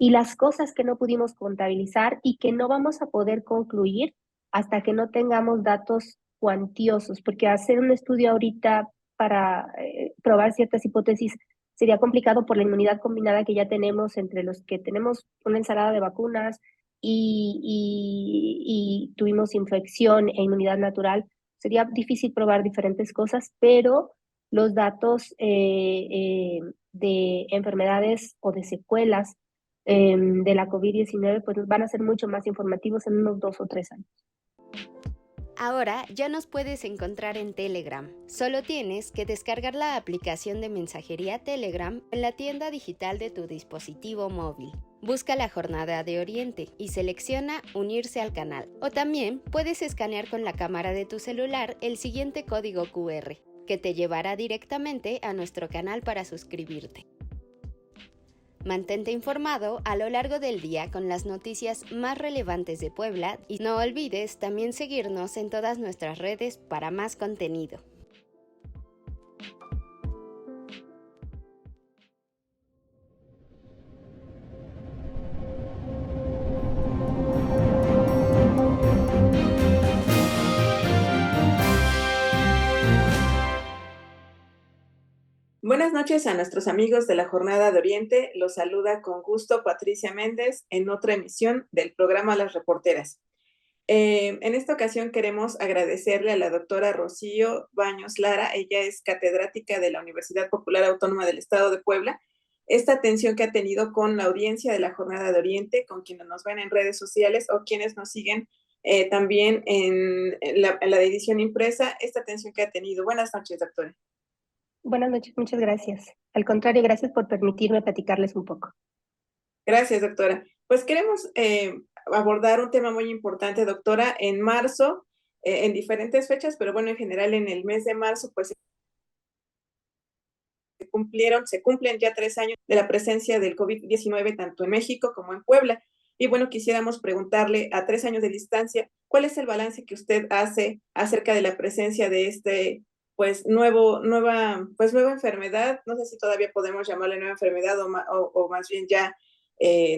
y las cosas que no pudimos contabilizar y que no vamos a poder concluir hasta que no tengamos datos cuantiosos, porque hacer un estudio ahorita para probar ciertas hipótesis sería complicado por la inmunidad combinada que ya tenemos entre los que tenemos una ensalada de vacunas y tuvimos infección e inmunidad natural. Sería difícil probar diferentes cosas, pero los datos de enfermedades o de secuelas de la COVID-19 pues van a ser mucho más informativos en unos 2 o 3 años. Ahora ya nos puedes encontrar en Telegram. Solo tienes que descargar la aplicación de mensajería Telegram en la tienda digital de tu dispositivo móvil. Busca la Jornada de Oriente y selecciona Unirse al canal. O también puedes escanear con la cámara de tu celular el siguiente código QR, que te llevará directamente a nuestro canal para suscribirte. Mantente informado a lo largo del día con las noticias más relevantes de Puebla y no olvides también seguirnos en todas nuestras redes para más contenido. Buenas noches a nuestros amigos de la Jornada de Oriente. Los saluda con gusto Patricia Méndez en otra emisión del programa Las Reporteras. En esta ocasión queremos agradecerle a la doctora Rocío Baños Lara, ella es catedrática de la Universidad Popular Autónoma del Estado de Puebla, esta atención que ha tenido con la audiencia de la Jornada de Oriente, con quienes nos ven en redes sociales o quienes nos siguen también en la edición impresa, esta atención que ha tenido. Buenas noches, doctora. Buenas noches, muchas gracias. Al contrario, gracias por permitirme platicarles un poco. Gracias, doctora. Pues queremos abordar un tema muy importante, doctora, en marzo, en diferentes fechas, pero bueno, en general en el mes de marzo, pues se cumplen ya 3 años de la presencia del COVID-19 tanto en México como en Puebla. Y bueno, quisiéramos preguntarle a 3 años de distancia, ¿cuál es el balance que usted hace acerca de la presencia de pues nueva enfermedad? No sé si todavía podemos llamarle nueva enfermedad o más bien ya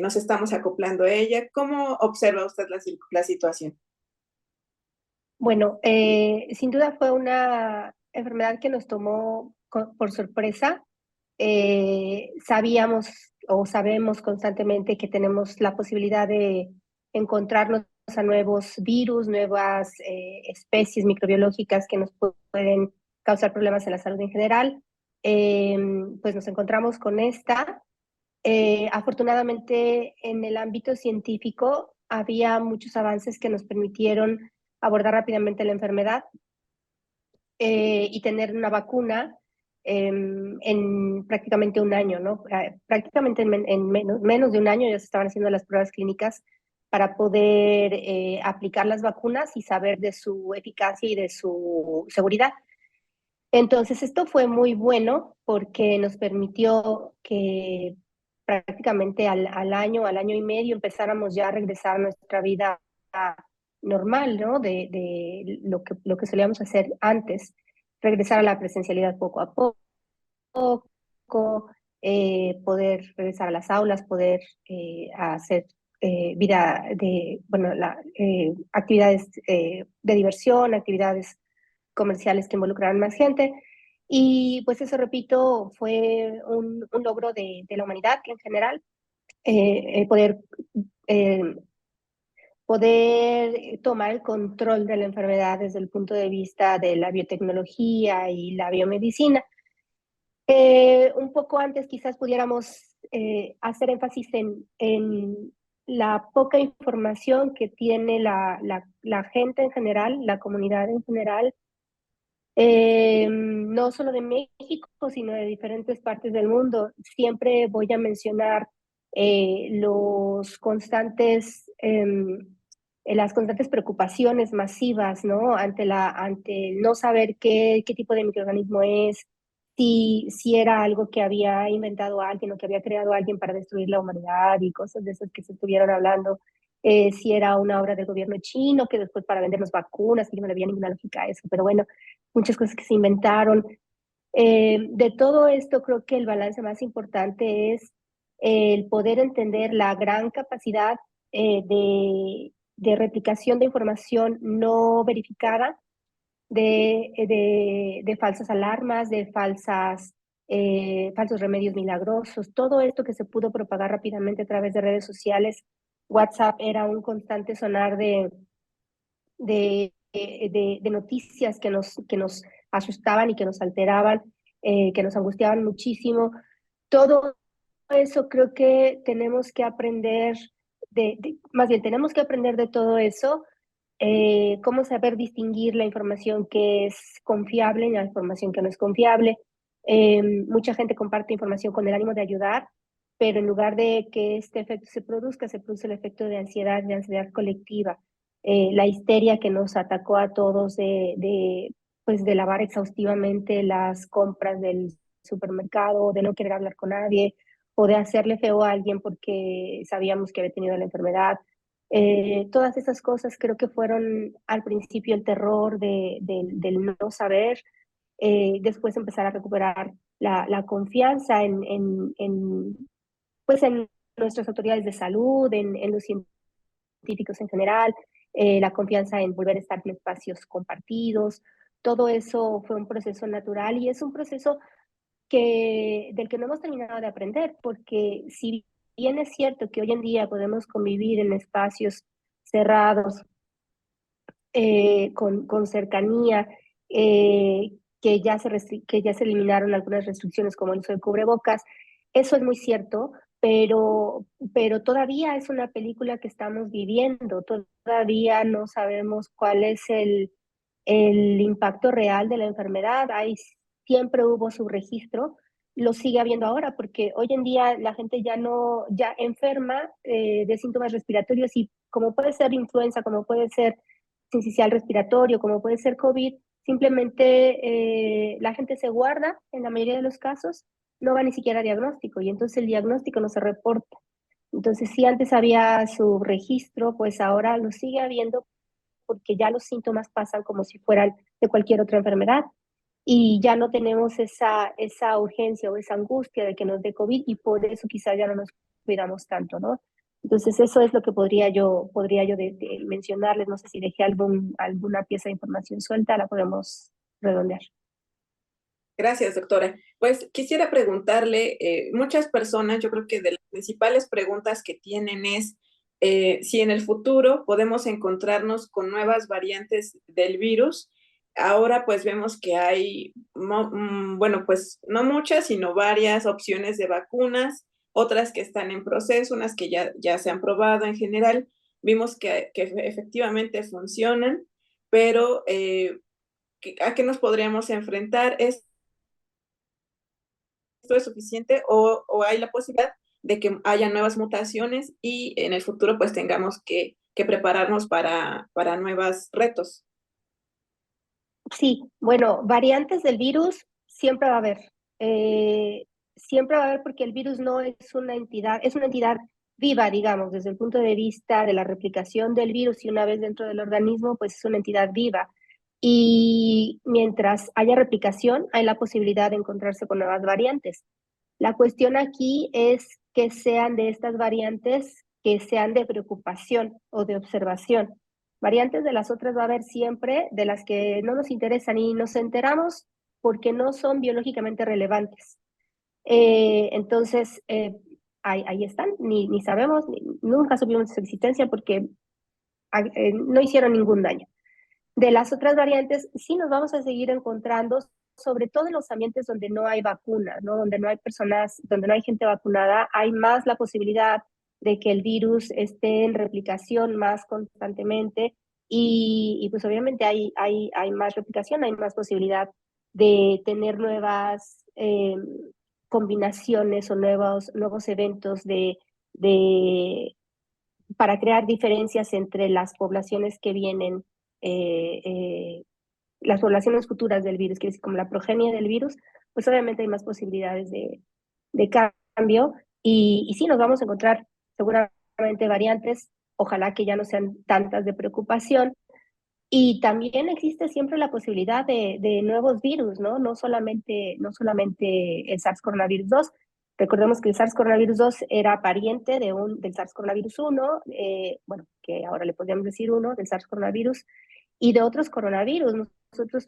nos estamos acoplando a ella. ¿Cómo observa usted la situación? Bueno, sin duda fue una enfermedad que nos tomó por sorpresa. Sabíamos o sabemos constantemente que tenemos la posibilidad de encontrarnos a nuevos virus, nuevas especies microbiológicas que nos pueden causar problemas en la salud en general. Pues nos encontramos con esta. Afortunadamente, en el ámbito científico había muchos avances que nos permitieron abordar rápidamente la enfermedad y tener una vacuna en prácticamente un año, ¿no? Prácticamente en menos de un año ya se estaban haciendo las pruebas clínicas para poder aplicar las vacunas y saber de su eficacia y de su seguridad. Entonces, esto fue muy bueno porque nos permitió que prácticamente al año y medio empezáramos ya a regresar a nuestra vida normal, ¿no? De lo que solíamos hacer antes, regresar a la presencialidad poco a poco, poder regresar a las aulas, poder hacer vida de, bueno, actividades de diversión, actividades comerciales que involucraran más gente. Y pues eso, repito, fue un logro de la humanidad en general, poder, eh, poder tomar el control de la enfermedad desde el punto de vista de la biotecnología y la biomedicina. Un poco antes quizás pudiéramos hacer énfasis en la poca información que tiene la gente en general, la comunidad en general, no solo de México, sino de diferentes partes del mundo. Siempre voy a mencionar las constantes preocupaciones masivas, ¿no? Ante el no saber qué tipo de microorganismo es, si era algo que había inventado alguien o que había creado alguien para destruir la humanidad y cosas de esas que se estuvieron hablando. Si era una obra del gobierno chino que después para vendernos vacunas, que yo no le había ninguna lógica a eso, pero bueno, muchas cosas que se inventaron. De todo esto, creo que el balance más importante es el poder entender la gran capacidad de replicación de información no verificada, de falsas alarmas, de falsos remedios milagrosos, todo esto que se pudo propagar rápidamente a través de redes sociales. WhatsApp era un constante sonar de noticias que nos asustaban y que nos alteraban, que nos angustiaban muchísimo. Todo eso creo que tenemos que aprender, más bien tenemos que aprender de todo eso, cómo saber distinguir la información que es confiable y la información que no es confiable. Mucha gente comparte información con el ánimo de ayudar, pero en lugar de que este efecto se produce el efecto de ansiedad colectiva, la histeria que nos atacó a todos pues de lavar exhaustivamente las compras del supermercado, de no querer hablar con nadie, o de hacerle feo a alguien porque sabíamos que había tenido la enfermedad. Todas esas cosas creo que fueron al principio el terror del no saber, después empezar a recuperar la confianza pues en nuestras autoridades de salud, en los científicos en general, la confianza en volver a estar en espacios compartidos. Todo eso fue un proceso natural y es un proceso del que no hemos terminado de aprender, porque si bien es cierto que hoy en día podemos convivir en espacios cerrados, con cercanía, que ya se eliminaron algunas restricciones como el uso de cubrebocas, eso es muy cierto, pero todavía es una película que estamos viviendo, todavía no sabemos cuál es el impacto real de la enfermedad. Siempre hubo su registro, lo sigue habiendo ahora, porque hoy en día la gente ya enferma de síntomas respiratorios y como puede ser influenza, como puede ser sincicial respiratorio, como puede ser COVID, simplemente la gente se guarda en la mayoría de los casos, no va ni siquiera a diagnóstico y entonces el diagnóstico no se reporta. Entonces, si antes había su registro, pues ahora lo sigue habiendo porque ya los síntomas pasan como si fueran de cualquier otra enfermedad y ya no tenemos esa urgencia o esa angustia de que nos dé COVID y por eso quizás ya no nos cuidamos tanto, ¿no? Entonces eso es lo que podría yo de mencionarles. No sé si dejé alguna pieza de información suelta, la podemos redondear. Gracias, doctora. Pues quisiera preguntarle, muchas personas, yo creo que de las principales preguntas que tienen es si en el futuro podemos encontrarnos con nuevas variantes del virus. Ahora pues vemos que hay, bueno, pues no muchas, sino varias opciones de vacunas, otras que están en proceso, unas que ya se han probado en general. Vimos que efectivamente funcionan, pero ¿a qué nos podríamos enfrentar? ¿Esto es suficiente o hay la posibilidad de que haya nuevas mutaciones y en el futuro pues tengamos que prepararnos para nuevos retos? Sí, bueno, variantes del virus siempre va a haber. Siempre va a haber porque el virus no es una entidad, es una entidad viva, digamos, desde el punto de vista de la replicación del virus y una vez dentro del organismo, pues es una entidad viva. Y mientras haya replicación, hay la posibilidad de encontrarse con nuevas variantes. La cuestión aquí es que sean de estas variantes que sean de preocupación o de observación. Variantes de las otras va a haber siempre, de las que no nos interesan y nos enteramos porque no son biológicamente relevantes. Entonces, ahí están, ni sabemos, nunca supimos su existencia porque no hicieron ningún daño. De las otras variantes, sí nos vamos a seguir encontrando, sobre todo en los ambientes donde no hay vacunas, ¿no? Donde no hay personas, donde no hay gente vacunada, hay más la posibilidad de que el virus esté en replicación más constantemente y pues obviamente hay más replicación, hay más posibilidad de tener nuevas combinaciones o nuevos eventos para crear diferencias entre las poblaciones que vienen, eh, eh, las poblaciones futuras del virus, que es como la progenie del virus, pues obviamente hay más posibilidades de cambio y sí nos vamos a encontrar seguramente variantes, ojalá que ya no sean tantas de preocupación. Y también existe siempre la posibilidad de nuevos virus, ¿no? No solamente el SARS-CoV-2, Recordemos que el SARS-CoV-2 era pariente del SARS-CoV-1, bueno, que ahora le podríamos decir uno, del SARS-CoV y de otros coronavirus. Nosotros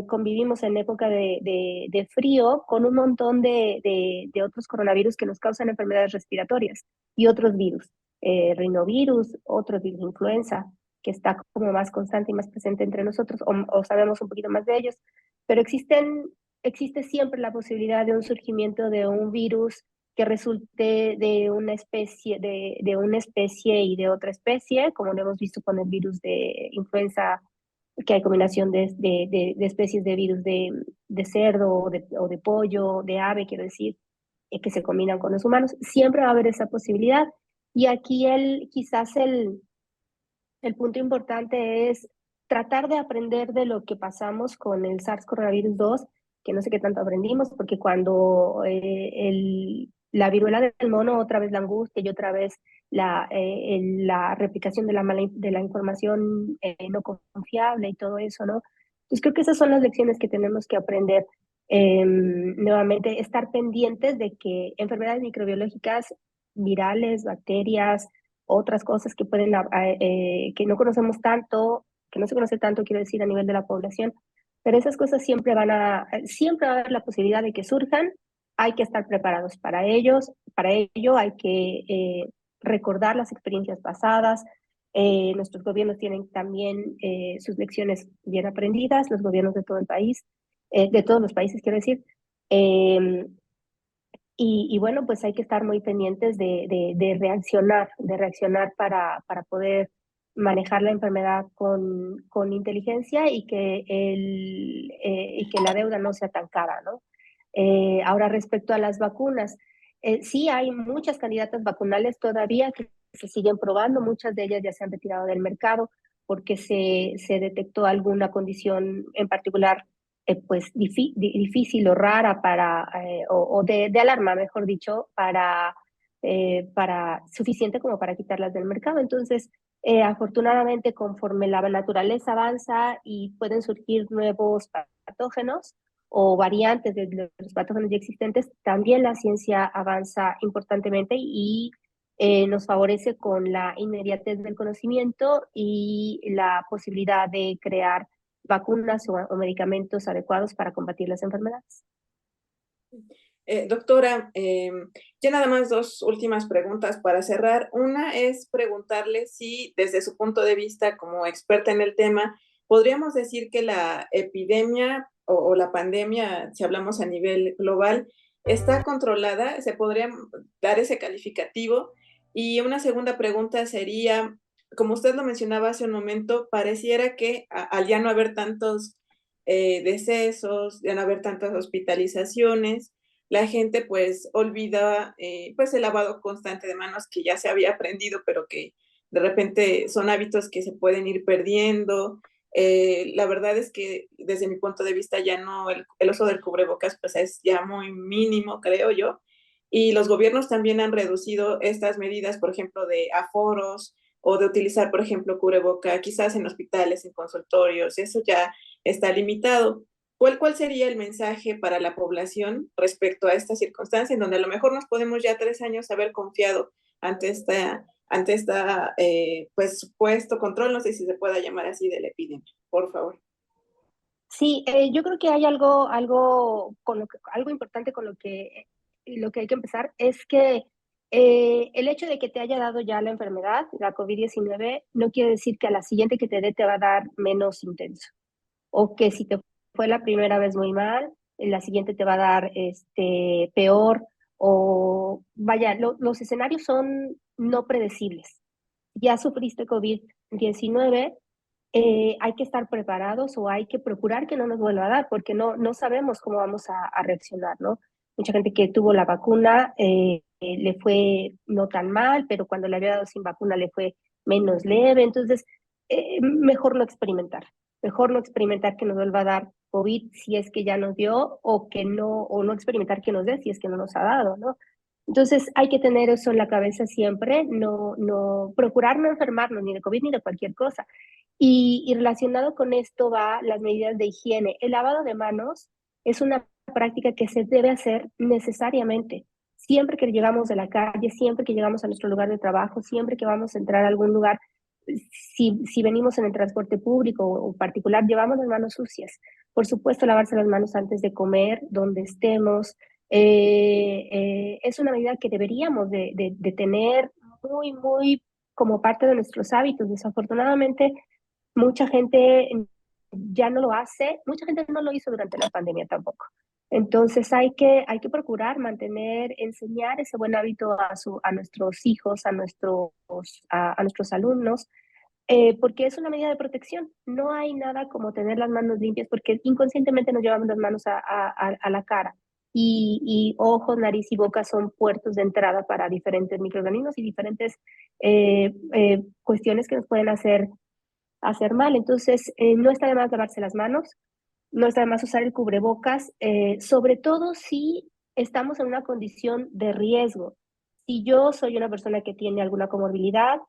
convivimos en época de frío con un montón de otros coronavirus que nos causan enfermedades respiratorias y otros virus, rinovirus, otros virus de influenza, que está como más constante y más presente entre nosotros, o sabemos un poquito más de ellos, pero existe siempre la posibilidad de un surgimiento de un virus que resulte de una especie, de una especie y de otra especie, como lo hemos visto con el virus de influenza, que hay combinación de especies de virus de cerdo o de pollo, de ave, quiero decir, que se combinan con los humanos. Siempre va a haber esa posibilidad. Y aquí quizás el punto importante es tratar de aprender de lo que pasamos con el SARS-CoV-2, que no sé qué tanto aprendimos, porque cuando la viruela del mono, otra vez la angustia y otra vez la replicación de la información no confiable y todo eso, ¿no? Pues creo que esas son las lecciones que tenemos que aprender. Nuevamente, estar pendientes de que enfermedades microbiológicas, virales, bacterias, otras cosas que pueden, que no conocemos tanto, que no se conoce tanto, quiero decir, a nivel de la población, pero esas cosas siempre va a haber la posibilidad de que surjan. Hay que estar preparados para ello hay que recordar las experiencias pasadas. Nuestros gobiernos tienen también sus lecciones bien aprendidas, los gobiernos de todo el país, de todos los países, quiero decir. Eh, y bueno, pues hay que estar muy pendientes de reaccionar para poder manejar la enfermedad con inteligencia y que la deuda no sea tan cara, ¿no? Ahora, respecto a las vacunas, sí hay muchas candidatas vacunales todavía que se siguen probando, muchas de ellas ya se han retirado del mercado porque se detectó alguna condición en particular pues difícil o rara o de alarma, mejor dicho, para suficiente como para quitarlas del mercado. Entonces, afortunadamente, conforme la naturaleza avanza y pueden surgir nuevos patógenos o variantes de los patógenos ya existentes, también la ciencia avanza importantemente y nos favorece con la inmediatez del conocimiento y la posibilidad de crear vacunas o medicamentos adecuados para combatir las enfermedades. Doctora, ya nada más dos últimas preguntas para cerrar. Una es preguntarle si, desde su punto de vista como experta en el tema, podríamos decir que la epidemia o la pandemia, si hablamos a nivel global, está controlada. ¿Se podría dar ese calificativo? Y una segunda pregunta sería, como usted lo mencionaba hace un momento, pareciera que al ya no haber tantos decesos, ya no haber tantas hospitalizaciones, la gente pues olvida pues el lavado constante de manos que ya se había aprendido, pero que de repente son hábitos que se pueden ir perdiendo. La verdad es que desde mi punto de vista ya no, el uso del cubrebocas pues es ya muy mínimo, creo yo. Y los gobiernos también han reducido estas medidas, por ejemplo, de aforos o de utilizar, por ejemplo, cubreboca, quizás en hospitales, en consultorios, eso ya está limitado. ¿Cuál sería el mensaje para la población respecto a esta circunstancia en donde a lo mejor nos podemos ya 3 años haber confiado ante esta pues supuesto control, no sé si se pueda llamar así, de la epidemia? Por favor. Sí, yo creo que hay algo importante con lo que hay que empezar es que el hecho de que te haya dado ya la enfermedad, la COVID-19, no quiere decir que a la siguiente que te dé te va a dar menos intenso, o que si te fue la primera vez muy mal, la siguiente te va a dar peor, o vaya, los escenarios son no predecibles. Ya sufriste COVID-19, hay que estar preparados o hay que procurar que no nos vuelva a dar, porque no sabemos cómo vamos a reaccionar, ¿no? Mucha gente que tuvo la vacuna le fue no tan mal, pero cuando le había dado sin vacuna le fue menos leve. Entonces, mejor no experimentar que nos vuelva a dar COVID si es que ya nos dio, o no experimentar que nos dé si es que no nos ha dado, ¿no? Entonces hay que tener eso en la cabeza siempre, procurar no enfermarnos ni de COVID ni de cualquier cosa. Y relacionado con esto va las medidas de higiene. El lavado de manos es una práctica que se debe hacer necesariamente. siempre que llegamos de la calle, siempre que llegamos a nuestro lugar de trabajo, siempre que vamos a entrar a algún lugar, si venimos en el transporte público o particular, llevamos las manos sucias. Por supuesto, lavarse las manos antes de comer, donde estemos. Es una medida que deberíamos de tener muy, muy como parte de nuestros hábitos. Desafortunadamente, mucha gente ya no lo hace, mucha gente no lo hizo durante la pandemia tampoco. Entonces hay que procurar mantener, enseñar ese buen hábito a nuestros hijos, a nuestros alumnos, porque es una medida de protección. No hay nada como tener las manos limpias, porque inconscientemente nos llevamos las manos a la cara. Y ojos, nariz y boca son puertos de entrada para diferentes microorganismos y diferentes cuestiones que nos pueden hacer mal. Entonces, no está de más lavarse las manos, no está de más usar el cubrebocas, sobre todo si estamos en una condición de riesgo. Si yo soy una persona que tiene alguna comorbilidad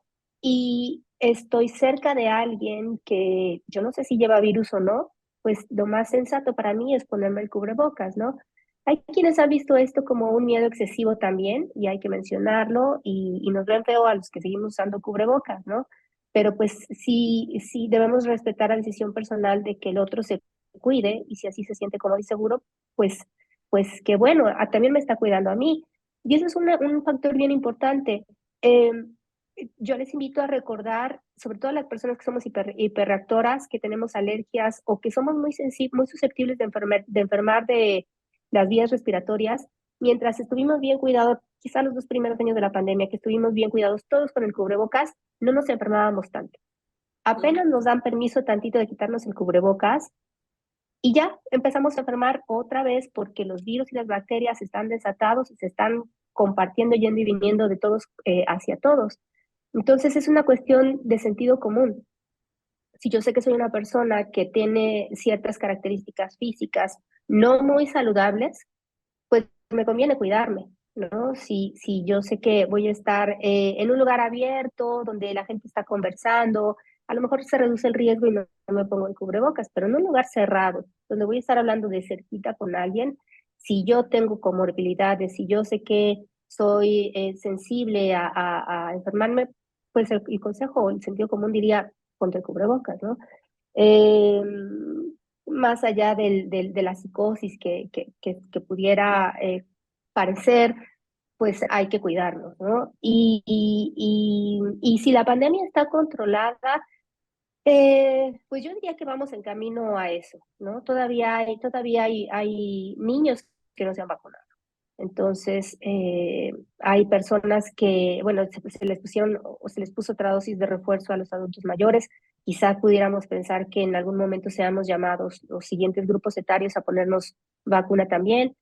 y estoy cerca de alguien que yo no sé si lleva virus o no, pues lo más sensato para mí es ponerme el cubrebocas, ¿no? Hay quienes han visto esto como un miedo excesivo también, y hay que mencionarlo, y nos ven feo a los que seguimos usando cubrebocas, ¿no? Pero pues sí debemos respetar la decisión personal de que el otro se cuide, y si así se siente cómodo y seguro, pues que bueno, también me está cuidando a mí. Y eso es un factor bien importante. Eh, yo les invito a recordar, sobre todo a las personas que somos hiperreactoras, que tenemos alergias o que somos muy susceptibles de enfermar de las vías respiratorias, mientras estuvimos bien cuidados, quizá los 2 primeros años de la pandemia, que estuvimos bien cuidados todos con el cubrebocas, no nos enfermábamos tanto. Apenas nos dan permiso tantito de quitarnos el cubrebocas y ya empezamos a enfermar otra vez porque los virus y las bacterias están desatados y se están compartiendo, yendo y viniendo de todos hacia todos. Entonces es una cuestión de sentido común. Si yo sé que soy una persona que tiene ciertas características físicas no muy saludables, pues me conviene cuidarme, ¿no? Si yo sé que voy a estar en un lugar abierto donde la gente está conversando, a lo mejor se reduce el riesgo y no me pongo el cubrebocas, pero en un lugar cerrado, donde voy a estar hablando de cerquita con alguien, si yo tengo comorbilidades, si yo sé que soy sensible a enfermarme, pues el consejo o el sentido común diría, ponte el cubrebocas, ¿no? Eh, Más allá de la psicosis que pudiera parecer, pues hay que cuidarnos, ¿no? Y si la pandemia está controlada, pues yo diría que vamos en camino a eso, ¿no? Todavía hay niños que no se han vacunado. Entonces, hay personas que, bueno, se les pusieron o se les puso otra dosis de refuerzo a los adultos mayores. Quizá pudiéramos pensar que en algún momento seamos llamados los siguientes grupos etarios a ponernos vacuna también.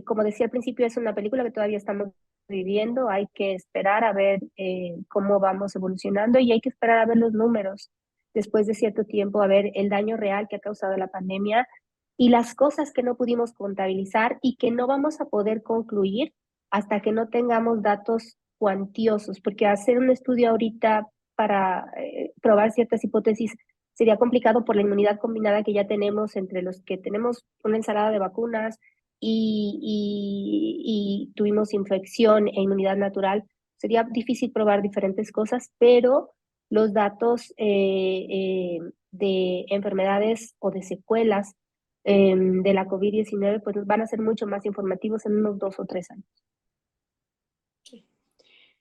Como decía al principio, es una película que todavía estamos viviendo. Hay que esperar a ver cómo vamos evolucionando y hay que esperar a ver los números después de cierto tiempo, a ver el daño real que ha causado la pandemia y las cosas que no pudimos contabilizar y que no vamos a poder concluir hasta que no tengamos datos cuantiosos, porque hacer un estudio ahorita para probar ciertas hipótesis sería complicado por la inmunidad combinada que ya tenemos entre los que tenemos una ensalada de vacunas y tuvimos infección e inmunidad natural. Sería difícil probar diferentes cosas, pero los datos de enfermedades o de secuelas de la COVID-19, pues van a ser mucho más informativos en unos 2 o 3 años.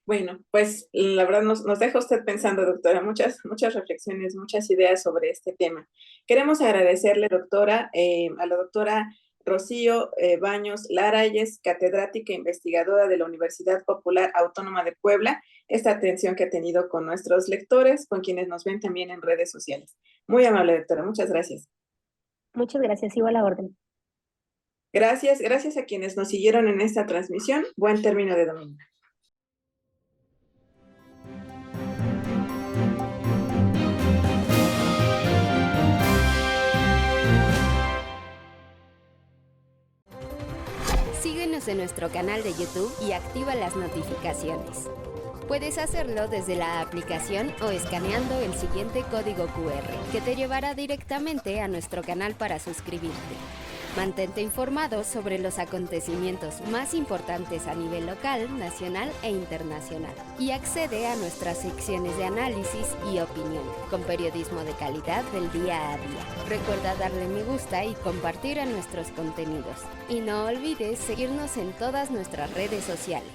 Bueno, pues la verdad nos deja usted pensando, doctora, muchas reflexiones, muchas ideas sobre este tema. Queremos agradecerle, doctora, a la doctora Rocío Baños Larayes, catedrática e investigadora de la Universidad Popular Autónoma de Puebla, esta atención que ha tenido con nuestros lectores, con quienes nos ven también en redes sociales. Muy amable, doctora, muchas gracias. Muchas gracias, sigo a la orden. Gracias a quienes nos siguieron en esta transmisión. Buen término de domingo. Síguenos en nuestro canal de YouTube y activa las notificaciones. Puedes hacerlo desde la aplicación o escaneando el siguiente código QR que te llevará directamente a nuestro canal para suscribirte. Mantente informado sobre los acontecimientos más importantes a nivel local, nacional e internacional. Y accede a nuestras secciones de análisis y opinión, con periodismo de calidad del día a día. Recuerda darle me gusta y compartir a nuestros contenidos. Y no olvides seguirnos en todas nuestras redes sociales.